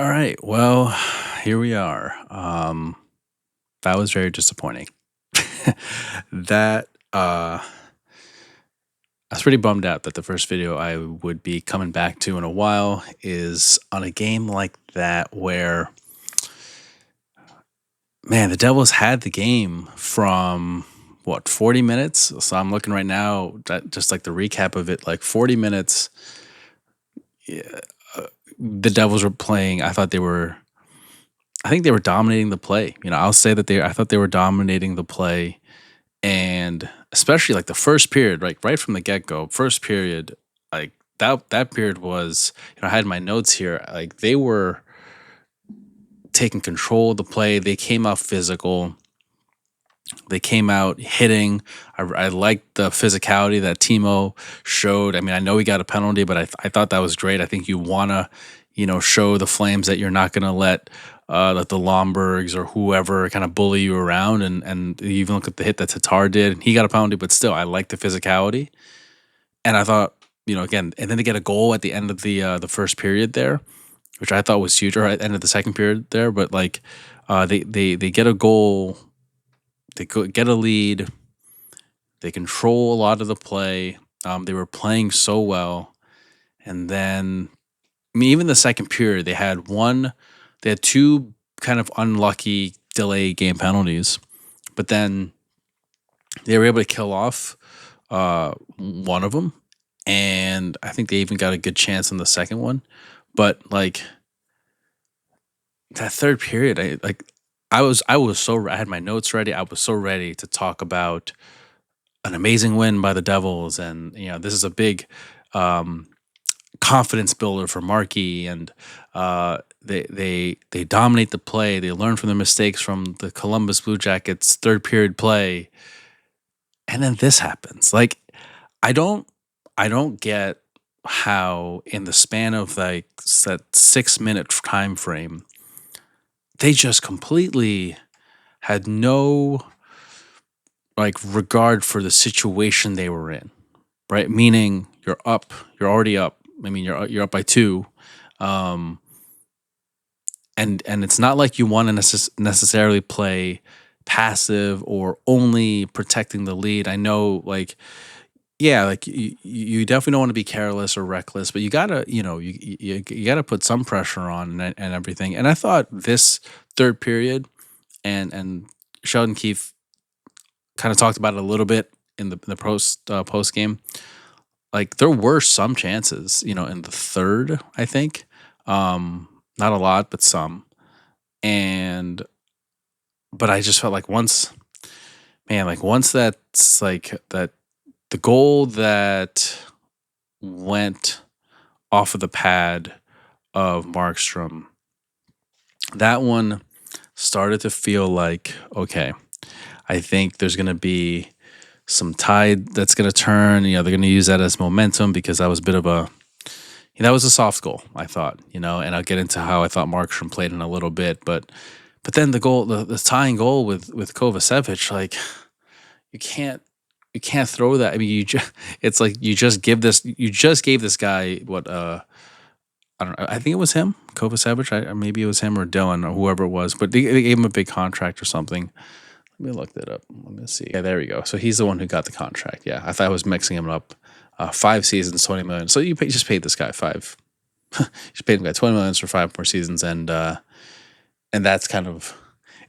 All right. Well, here we are. That was very disappointing. that I was pretty bummed out that the first video I would be coming back to in a while is on a game like that where, man, the Devils had the game from what, 40 minutes? So I'm looking right now, that just like the recap of it, like 40 minutes. Yeah, the Devils were playing. I think they were dominating the play. I'll say that I thought they were dominating the play, and especially like the first period, like right from the get go, first period, like that period was, I had my notes here, like they were taking control of the play. They came out physical. They came out hitting. I liked the physicality that Timo showed. I mean, I know he got a penalty, but I thought that was great. I think you want to, show the Flames that you're not going to let the Lombergs or whoever kind of bully you around. And you even look at the hit that Tatar did. He got a penalty, but still, I like the physicality. And I thought, again, and then they get a goal at the end of the first period there, which I thought was huge, or at the end of the second period there. But like, they get a goal. They get a lead. They control a lot of the play. They were playing so well, and then even the second period, they had two kind of unlucky delay game penalties, but then they were able to kill off one of them, and I think they even got a good chance in the second one. But like that third period, I had my notes ready. I was so ready to talk about an amazing win by the Devils, and this is a big confidence builder for Markey, and they dominate the play. They learn from their mistakes from the Columbus Blue Jackets third period play, and then this happens. Like I don't get how in the span of like that 6 minute time frame they just completely had no like regard for the situation they were in, right? Meaning you're already up. I mean, you're up by two, um, and it's not like you want to necessarily play passive or only protecting the lead. I know, like, yeah, like you definitely don't want to be careless or reckless, but you gotta, you gotta put some pressure on and everything. And I thought this third period, and Sheldon Keefe kind of talked about it a little bit in the post game. Like there were some chances, in the third, I think. Not a lot, but some. And but I just felt like once that's like that the goal that went off of the pad of Markstrom, that one started to feel like, okay, I think there's gonna be some tide that's going to turn. They're going to use that as momentum because that was a bit of that was a soft goal, I thought, and I'll get into how I thought Markstrom played in a little bit, but then the tying goal with Kovacevic, like you can't throw that. I mean, it's like you just gave this guy what I don't know. I think it was him, Kovacevic. Maybe it was him or Dylan or whoever it was, but they gave him a big contract or something. Let me look that up. Let me see. Yeah, there we go. So he's the one who got the contract. Yeah, I thought I was mixing him up. 5 seasons, 20 million. So you just paid this guy five. You just paid him guy 20 million for 5 more seasons, and that's kind of.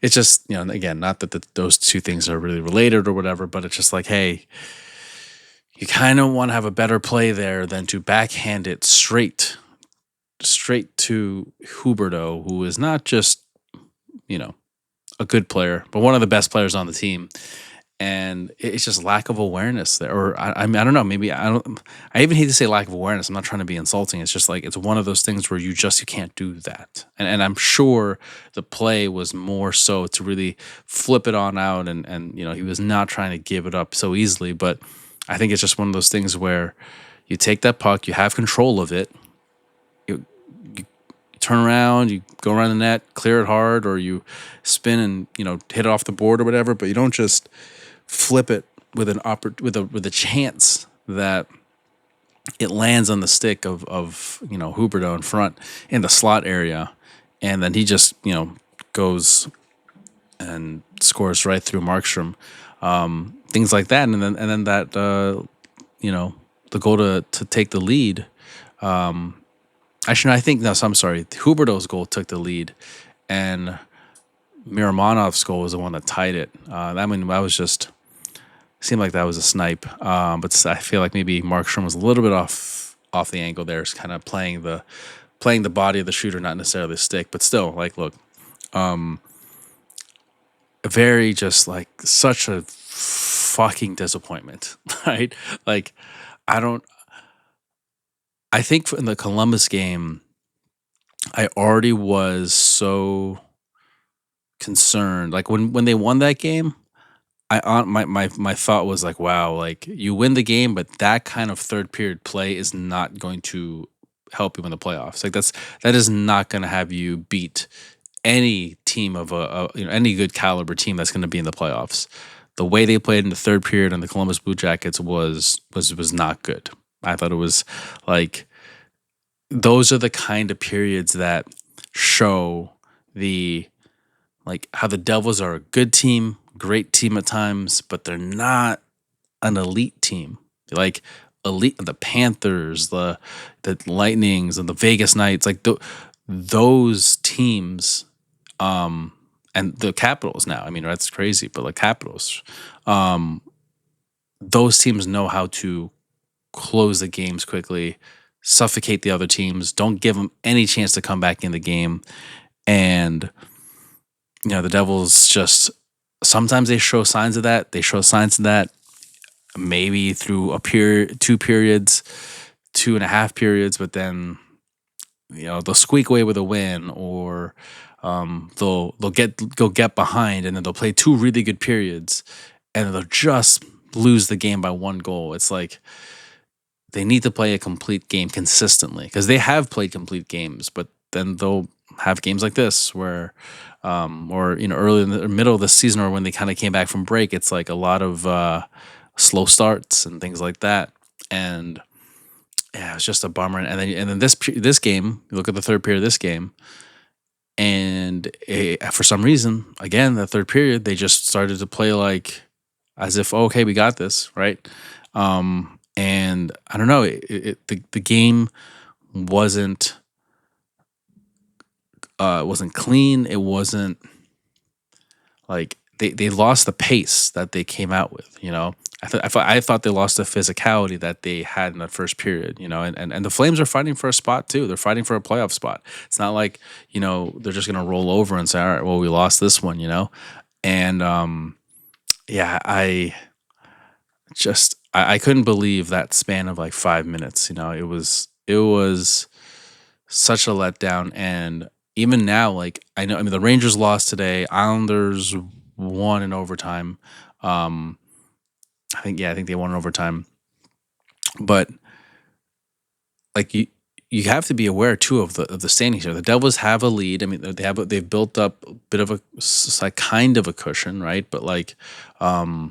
It's just, again, not that those two things are really related or whatever, but it's just like, hey, you kind of want to have a better play there than to backhand it straight to Huberdeau, who is not just, a good player, but one of the best players on the team. And it's just lack of awareness there. Or I mean, I don't know, maybe I even hate to say lack of awareness. I'm not trying to be insulting. It's just like, it's one of those things where you can't do that. And I'm sure the play was more so to really flip it on out. And he was not trying to give it up so easily. But I think it's just one of those things where you take that puck, you have control of it. You turn around, you go around the net, clear it hard, or you spin and hit it off the board or whatever. But you don't just flip it with with a chance that it lands on the stick of Huberdeau in front in the slot area, and then he just goes and scores right through Markstrom, things like that, and then that you know the goal to take the lead. Actually, no, I think no. So I'm sorry. Huberto's goal took the lead, and Miramonov's goal was the one that tied it. I mean, that was just seemed like that was a snipe. But I feel like maybe Markstrom was a little bit off the angle there, kind of playing the body of the shooter, not necessarily the stick. But still, like, look, very just like such a fucking disappointment, right? Like, I don't. I think in the Columbus game, I already was so concerned. Like when they won that game, my thought was like, wow, like you win the game, but that kind of third period play is not going to help you in the playoffs. Like that is not going to have you beat any team of any good caliber team that's going to be in the playoffs. The way they played in the third period on the Columbus Blue Jackets was not good. I thought it was like those are the kind of periods that show the like how the Devils are a good team, great team at times, but they're not an elite team. Like elite, the Panthers, the Lightnings, and the Vegas Knights, like those teams, and the Capitals. Now, I mean that's crazy, but like Capitals, those teams know how to close the games quickly, suffocate the other teams, don't give them any chance to come back in the game, and the Devils just sometimes they show signs of that. They show signs of that maybe through a period, 2 periods, 2.5 periods, but then they'll squeak away with a win, or they'll get behind, and then they'll play 2 really good periods, and they'll just lose the game by 1 goal. It's like they need to play a complete game consistently because they have played complete games, but then they'll have games like this where or early in the middle of the season, or when they kind of came back from break, it's like a lot of slow starts and things like that, and yeah, it's just a bummer. And then this game, you look at the third period of this game, and for some reason, again, the third period, they just started to play like as if, okay, we got this, right? And I don't know, the game wasn't clean. It wasn't like they lost the pace that they came out with. I thought they lost the physicality that they had in the first period. And the Flames are fighting for a spot too. They're fighting for a playoff spot. It's not like they're just gonna roll over and say, all right, well, we lost this one. And yeah, I couldn't believe that span of like 5 minutes. It was such a letdown. And even now, like I mean, the Rangers lost today. Islanders won in overtime. I think they won in overtime. But like you have to be aware too of the standings here. The Devils have a lead. I mean, they've built up a bit of like kind of a cushion, right? But like, I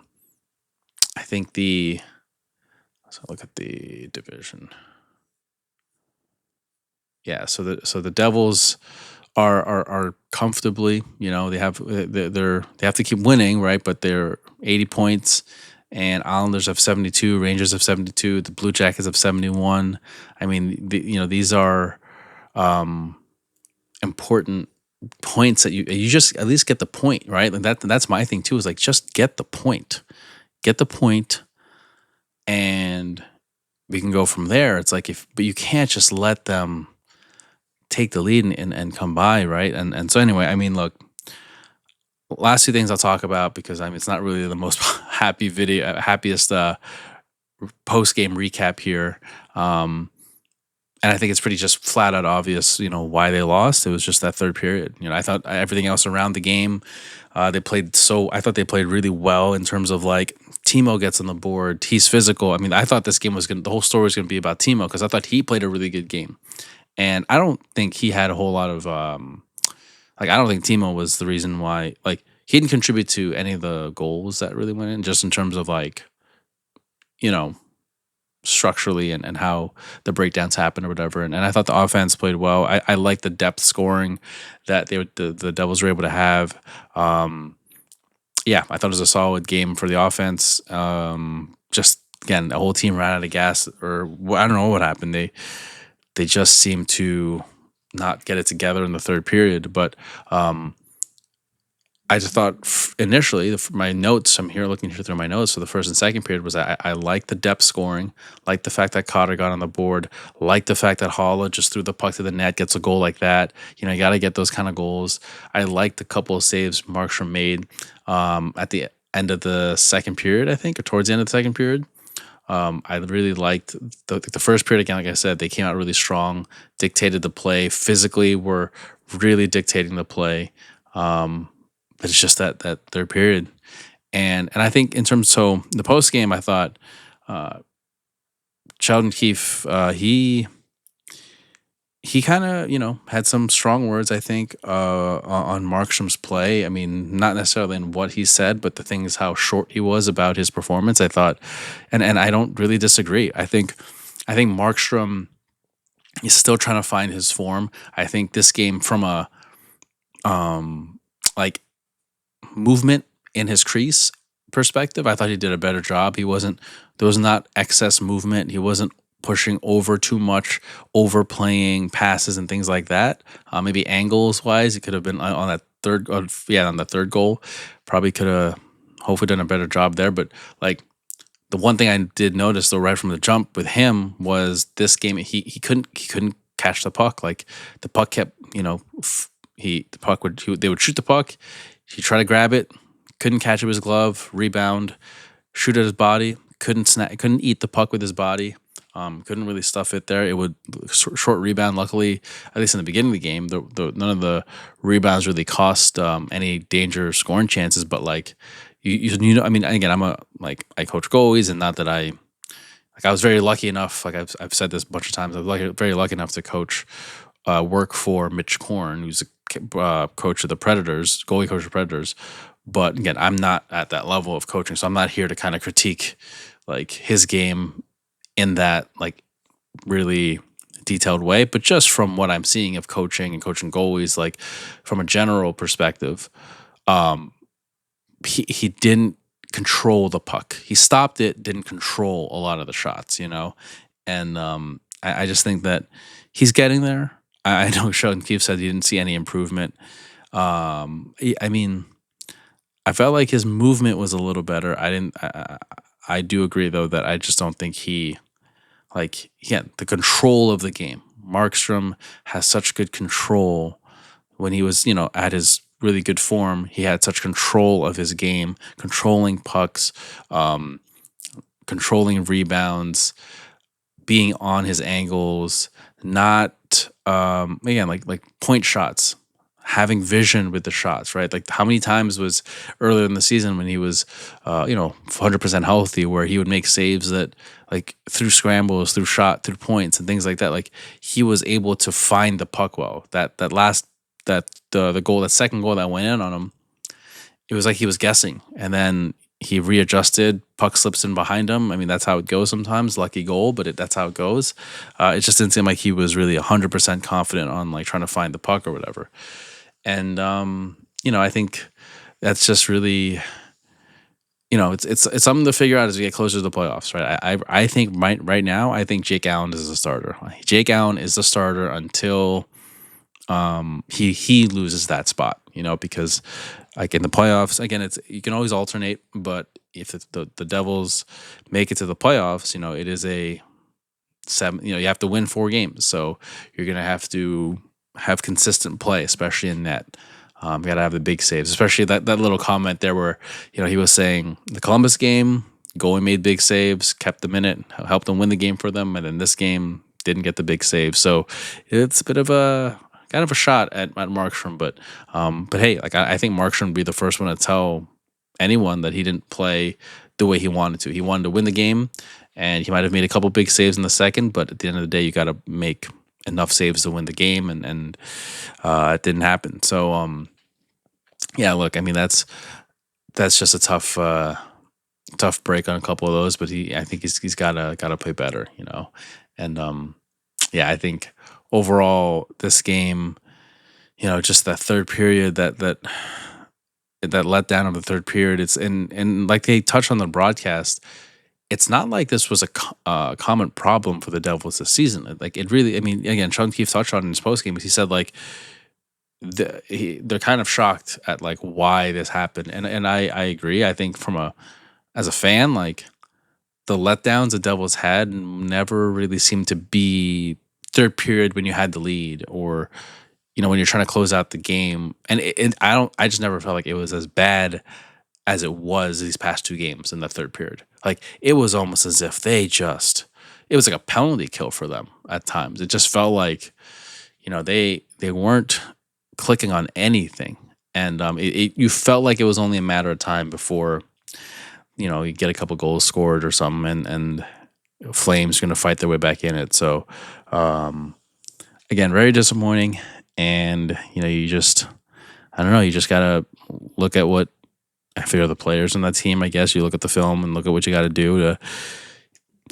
think let's look at the division. Yeah, so the Devils are comfortably, they have to keep winning, right? But they're 80 points, and Islanders have 72, Rangers have 72, the Blue Jackets have 71. I mean, these are important points that you just at least get the point, right? And that's my thing too, is like just get the point, and we can go from there. It's like but you can't just let them take the lead and come by, right? And so anyway, I mean, look, last 2 things I'll talk about, because I mean it's not really the most happiest post game recap here, and I think it's pretty just flat out obvious, why they lost. It was just that third period. I thought everything else around the game, I thought they played really well in terms of like Timo gets on the board, he's physical. I mean, I thought this game the whole story was going to be about Timo, because I thought he played a really good game. And I don't think he had a whole lot of I don't think Timo was the reason why. Like, he didn't contribute to any of the goals that really went in, just in terms of like, structurally and how the breakdowns happen or whatever. And I thought the offense played well. I like the depth scoring that the Devils were able to have. Yeah, I thought it was a solid game for the offense. Just again, the whole team ran out of gas, or I don't know what happened. They just seemed to not get it together in the third period. But I just thought initially, my notes, I'm here looking through my notes for the first and second period, was I like the depth scoring, like the fact that Cotter got on the board, like the fact that Holla just threw the puck to the net, gets a goal like that. You know, you got to get those kind of goals. I liked the couple of saves Markstrom made at the end of the second period, I think, or towards the end of the second period. I really liked the first period again. Like I said, they came out really strong, dictated the play, physically were really dictating the play. But it's just that third period, and I think in terms, so the post game, I thought Sheldon Keefe, he kind of had some strong words, I think, on Markstrom's play. I mean, not necessarily in what he said, but the thing is how short he was about his performance. I thought, and I don't really disagree. I think Markstrom is still trying to find his form. I think this game, from a like movement in his crease perspective, I thought he did a better job. There was not excess movement. He wasn't pushing over too much, overplaying passes and things like that. Maybe angles wise, he could have been on that third, on the third goal. Probably could have hopefully done a better job there. But like, the one thing I did notice though right from the jump with him was this game he couldn't catch the puck. Like, the puck kept, they would shoot the puck. He tried to grab it, couldn't catch it with his glove, rebound, shoot at his body, couldn't eat the puck with his body, couldn't really stuff it there. It would short rebound. Luckily, at least in the beginning of the game, none of the rebounds really cost any danger scoring chances. But like, I mean, again, I coach goalies, and not that I was very lucky enough. Like I've said this a bunch of times. I was very lucky enough to work for Mitch Korn, who's a coach of the Predators, goalie coach of the Predators. But again, I'm not at that level of coaching, so I'm not here to kind of critique like his game in that like really detailed way. But just from what I'm seeing of coaching and coaching goalies, like from a general perspective, he didn't control the puck. He stopped it, didn't control a lot of the shots, and I just think that he's getting there. I know Sheldon Keefe said he didn't see any improvement. I mean, I felt like his movement was a little better. I do agree though that I just don't think he had the control of the game. Markstrom has such good control when he was, at his really good form. He had such control of his game, controlling pucks, controlling rebounds, being on his angles, not again like point shots, having vision with the shots, right? Like, how many times was earlier in the season when he was 100% healthy, where he would make saves that, like, through scrambles, through points and things like that. Like, he was able to find the puck well. The goal, that second goal that went in on him, it was like he was guessing, and then he readjusted, puck slips in behind him. I mean, that's how it goes sometimes. Lucky goal, but that's how it goes. It just didn't seem like he was really 100% confident on like trying to find the puck or whatever. And I think that's just really, it's something to figure out as we get closer to the playoffs, right? I think right now, I think Jake Allen is the starter. Jake Allen is the starter until he loses that spot, because like in the playoffs, again, you can always alternate, but if the Devils make it to the playoffs, it is a 7. You have to win 4 games, so you're gonna have to have consistent play, especially in net. You got to have the big saves, especially that little comment there where he was saying the Columbus game, goalie made big saves, kept them in it, helped them win the game for them, and in this game didn't get the big save. So it's a bit of a kind of a shot at Markstrom, but hey, like I think Markstrom would be the first one to tell anyone that he didn't play the way he wanted to. He wanted to win the game, and he might have made a couple big saves in the second, but at the end of the day, you got to make enough saves to win the game, and it didn't happen. So yeah, look, I mean, that's just a tough tough break on a couple of those, but I think he's gotta play better, and yeah, I think overall this game, just that third period, that letdown of the third period. It's and like they touched on the broadcast, it's not like this was a common problem for the Devils this season. Like it really, I mean, again, Sean Keefe touched on it in his post game, but he said like they're kind of shocked at like why this happened, and I agree. I think as a fan, like the letdowns the Devils had never really seemed to be third period when you had the lead, or when you're trying to close out the game. And I just never felt like it was as bad as it was these past two games in the third period. Like it was almost as if it was like a penalty kill for them at times. It just felt like, they weren't clicking on anything. And you felt like it was only a matter of time before, you get a couple goals scored or something, and Flames going to fight their way back in it. So, again, very disappointing. And, you just, I don't know, you just got to look at what, I figure the players on that team, I guess. You look at the film and look at what you got to do to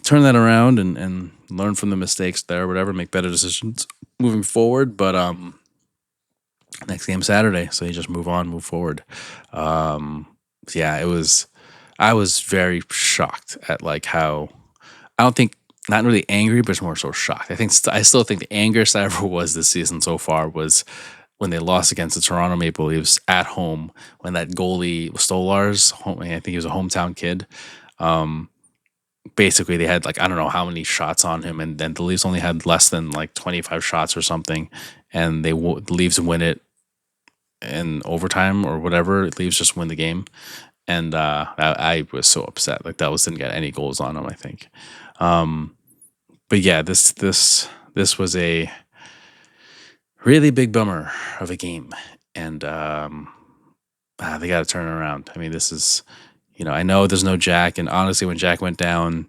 turn that around and learn from the mistakes there, whatever, make better decisions moving forward. But next game Saturday, so you just move on, move forward. Yeah, I was very shocked at like how, I don't think, not really angry, but more so shocked. I still think the angriest I ever was this season so far was when they lost against the Toronto Maple Leafs at home, when that goalie Stolarz, I think he was a hometown kid. Basically, they had like, I don't know how many shots on him, and then the Leafs only had less than like 25 shots or something, and the Leafs win it in overtime or whatever. The Leafs just win the game, and I was so upset. Like that didn't get any goals on him, I think. But yeah, this was a really big bummer of a game, and they got to turn it around. I mean, this is, I know there's no Jack, and honestly, when Jack went down,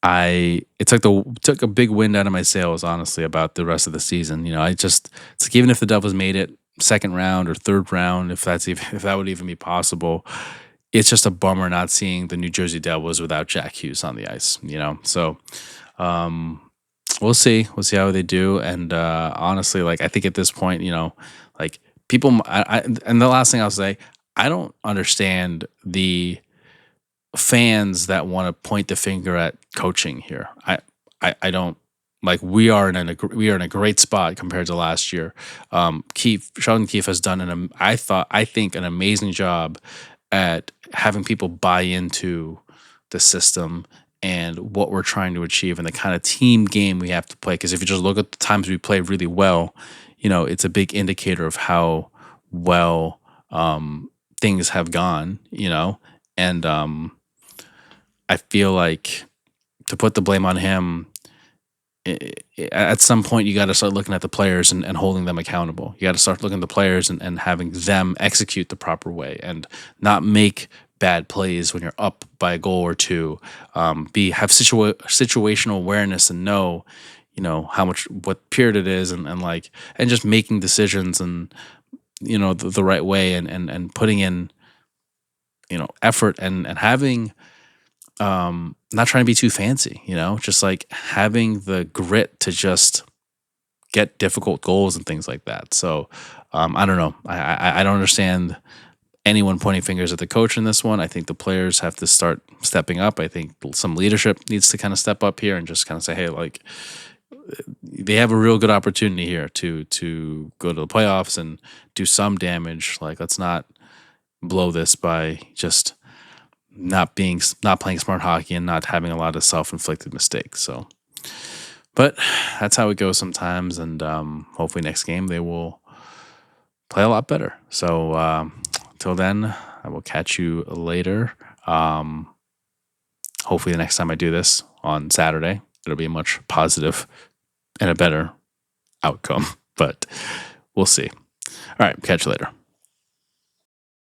it took a big wind out of my sails, honestly, about the rest of the season. It's like even if the Devils made it second round or third round, if that would even be possible, it's just a bummer not seeing the New Jersey Devils without Jack Hughes on the ice. So. We'll see how they do. And honestly, like I think at this point, like people, and the last thing I'll say, I don't understand the fans that want to point the finger at coaching here. I don't, like we are in a great spot compared to last year. Sheldon Keefe has done I think an amazing job at having people buy into the system and what we're trying to achieve and the kind of team game we have to play. Because if you just look at the times we play really well, it's a big indicator of how well things have gone, and I feel like to put the blame on him, at some point you got to start looking at the players and holding them accountable. You got to start looking at the players and having them execute the proper way and not make bad plays when you're up by a goal or two. Have situational awareness and know what period it is, and just making decisions and the right way, and putting in effort and having not trying to be too fancy, just like having the grit to just get difficult goals and things like that. So I don't know. I don't understand anyone pointing fingers at the coach in this one. I think the players have to start stepping up. I think some leadership needs to kind of step up here and just kind of say, hey, like they have a real good opportunity here to go to the playoffs and do some damage. Like let's not blow this by just not playing smart hockey and not having a lot of self-inflicted mistakes. So, but that's how it goes sometimes. And hopefully next game they will play a lot better. So till then, I will catch you later. Hopefully the next time I do this on Saturday, it'll be a much positive and a better outcome, but we'll see. All right, catch you later.